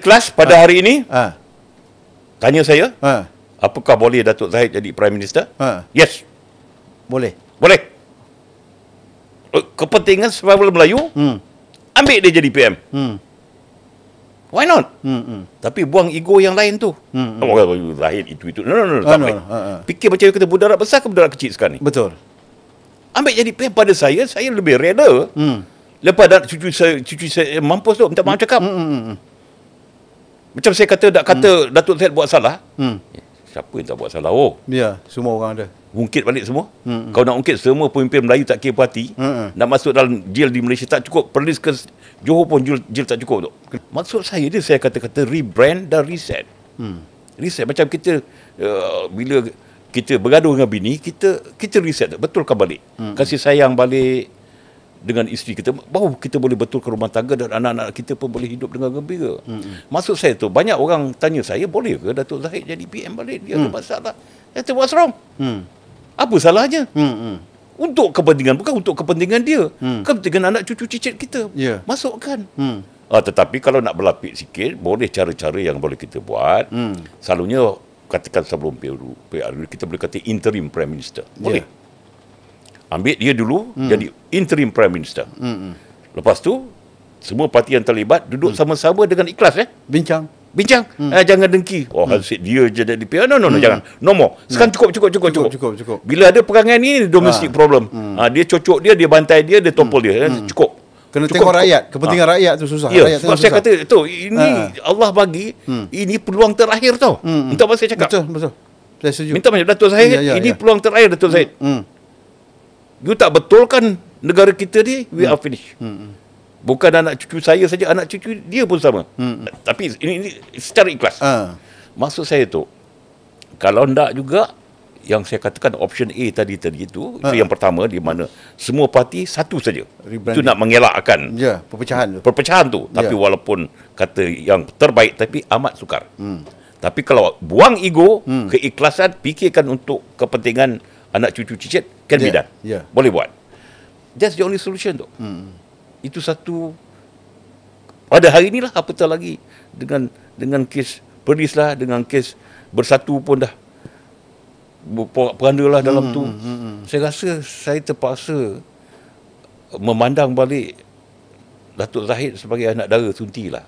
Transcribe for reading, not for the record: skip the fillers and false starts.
ikhlas pada hari ini, tanya saya, Ha. apakah boleh Datuk Zahid jadi Prime Minister? Ha. Yes. Boleh. Boleh. Kepentingan survival Melayu, ambil dia jadi PM. Why not? Tapi buang ego yang lain tu. Zahid itu. No, tak boleh. Fikir macam kita budak besar ke budak kecil sekarang ni? Betul. Ambil jadi PM pada saya lebih reda. Lepas cucu saya mampus tu, minta maaf cakap. Macam saya kata, Datuk Zahid buat salah. Siapa yang tak buat salah? Oh, Ya, semua orang ada. ungkit balik semua. Kau nak ungkit semua pemimpin Melayu tak kira parti, nak masuk dalam jail di Malaysia tak cukup, perlis ke Johor pun jail tak cukup tu. Maksud saya dia, saya kata rebrand dan reset. Reset macam kita bila kita bergaduh dengan bini, kita reset, betulkan balik. Kasih sayang balik dengan isteri kita, baru kita boleh betulkan rumah tangga dan anak-anak kita pun boleh hidup dengan gembira. Maksud saya tu, banyak orang tanya saya, boleh ke Datuk Zahid jadi PM balik? Dia ada masalah. Saya kata, what's wrong? Apa salahnya? Untuk kepentingan, bukan untuk kepentingan dia. Kepentingan anak cucu cicit kita. Masukkan. Tetapi kalau nak berlapik sikit, boleh cara-cara yang boleh kita buat. Selalunya, katakan sebelum PR, kita boleh kata interim Prime Minister. Boleh. Ambil dia dulu jadi interim Prime Minister. Lepas tu, semua parti yang terlibat duduk sama-sama dengan ikhlas. Bincang. Jangan dengki. Hasil dia je jadi PR. No, jangan. No more. Sekarang cukup. Bila ada perangai ni, domestic problem. Dia cocok dia bantai dia tompol dia. Cukup. Kena tengok rakyat. Kepentingan rakyat tu susah. Ya, sebab saya kata tu, ini Allah bagi, ini peluang terakhir tau. Untuk apa saya cakap? Betul. Saya setuju. Minta banyak Datuk Zahid, ini peluang terakhir Datuk Zahid. You tak betulkan negara kita ni, we are finished. Bukan anak cucu saya saja, anak cucu dia pun sama. Tapi ini secara ikhlas. Maksud saya tu, kalau ndak juga, yang saya katakan option A tadi itu yang pertama, di mana semua parti satu saja. Itu nak mengelakkan perpecahan tu. Tapi walaupun kata yang terbaik, tapi amat sukar. Tapi kalau buang ego, keikhlasan, fikirkan untuk kepentingan anak cucu cicit, can be done. Boleh buat. That's the only solution tu. Itu satu. Pada hari inilah, apatah lagi dengan kes Perlis lah, dengan kes Bersatu pun dah perandalah dalam tu. Saya rasa saya terpaksa memandang balik Datuk Zahid sebagai anak dara sunti lah.